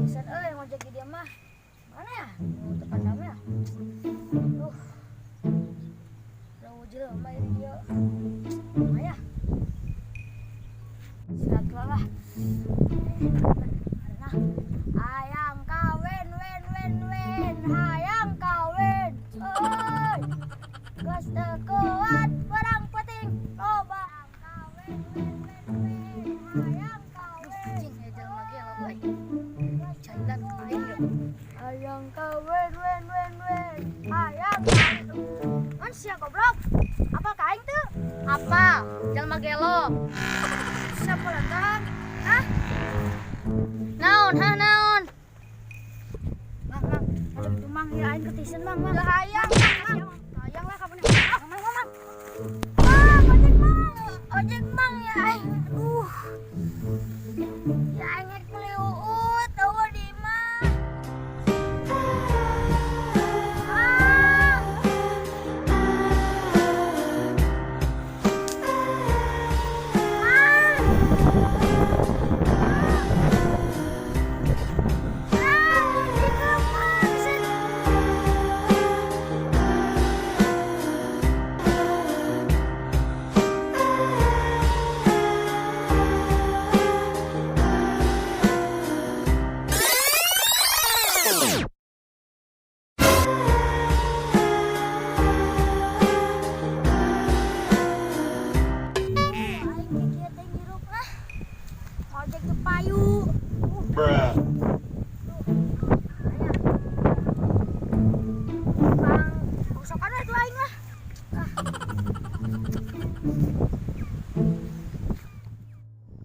Bisa ngojek dia mah. Mana ya? Tepat nama ya. Jelema ini dia. Maya. Silatlah lah. Nah, hayang kawin hayang kawin. Oi. Geus teu kuat perang penting loba kawin hayang kawin. Cing jelema ge lo boy. Cailan aing ge. Hayang kawin hayang kawin. Man sia goblok. Apa kain tuh? Apa? Jelma gelo. Siapa datang? Hah? Naon? Mang, ada itu mang ya aing ketisen mang. Hayang lah kamu nih. Mang. Ojek mang ya aing. Ya aing ngek meliuut eueuh di imah. Ojek ke payu. Bruh. Bang, usapan itu aing lah.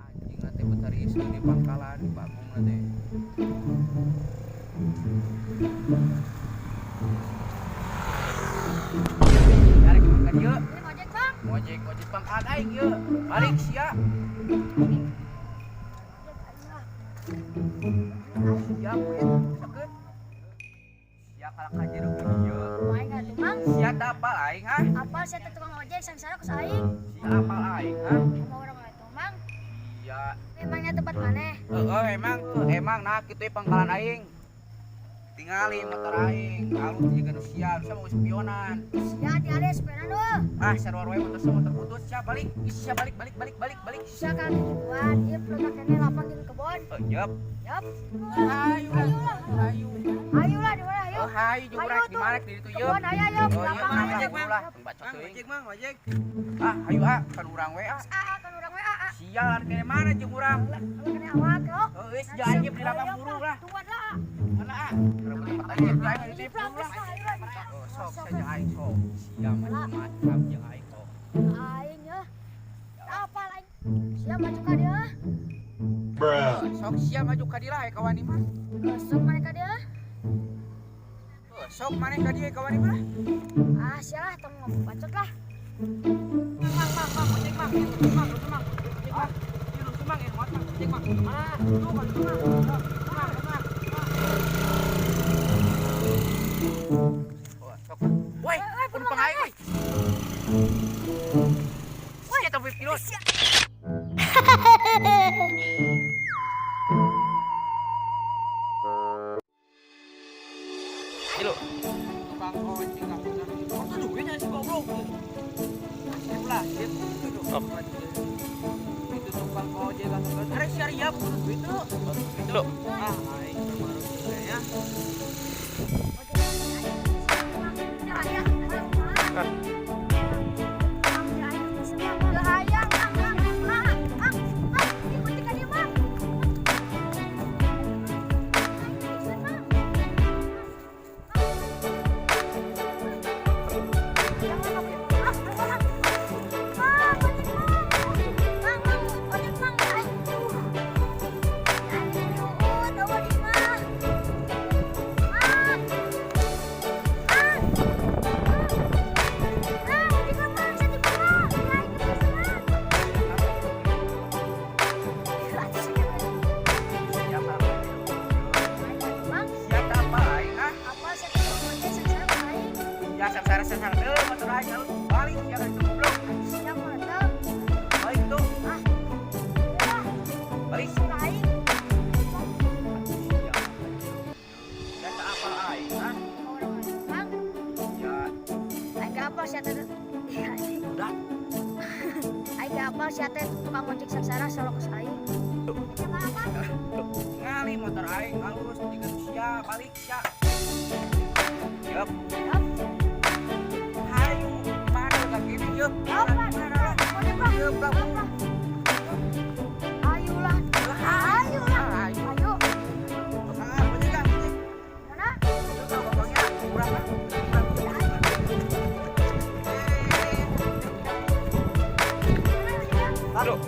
Anjing nanti bentar isi di pangkalan di Bagong nanti. Tarik makan yuk. Ojek bang. Ojek pangkalan aing yuk. Balik sia. Siap weh, sakit. Siap kalau kajiru video. Main nggak tuh mang? Siap dapal aing ha? Apa saya tukang ojek sangsara kus aing? Siap apal aing ha? Mau orang itu mang? Iya. Memangnya tempat mana? Emang nah kitu pangkalan aing. Tingali motor aing, alus juga nu siap, bisa mau spionan. Ya di area sepeda doh. Ah, sarwar wae motor putus, siap balik. Siap balik. Bisa kan buat dia produk ini lapang di kebun. Yup. Yup. Ayo lah. Ayolah di mana ayo? Hayu jurek di mana di ditu yeuh. Kebun ayo. Lapang aja. Ojek lah, bacot teuing. Ojek. Ah, hayu kan urang we ah. Kan orang we a. Sial kene mana jeung urang. Kalau kena awak lo. Geus janji di lapang buru lah. Tuan lah. Mana ah? Rebut tempat aja di tipu lah. Oh, sok saja aing sok. Siap macam jeung aing sok. Aing ya. Apa lain? Siap maju ka dia. Bruh. Sok siap maju ka dieu kawan imah. Sok mereka dia. Sok maneh ka dieu kawan imah. Ah, sialah tong bacot lah. Mang, ojek mang, mang. Lu sumang ya, mang, ojek mang. Mana? Tuh, mang. Oh, sok. Woi, kun pengai woi. Woi, eta pilot. Halo. Tukang ojek enggak bisa. Oh, tuh duitnya si goblok. Sip lah, sip. Itu tukang ojek kan. Ada syariah pun itu. Itu lo. Ah, aing baru ya. si Ate tukang ojek sengsara selalu aing. Ngali motor aing halus jika sia balik sia. Yup. Yup. Hayu mana udah gini yup. Yup lah. Yup lah. Ayulah. Ayulah. Ayo. Ayo. Ah, bener kan? Mana? Bang-bangnya kurang kan? Aduh.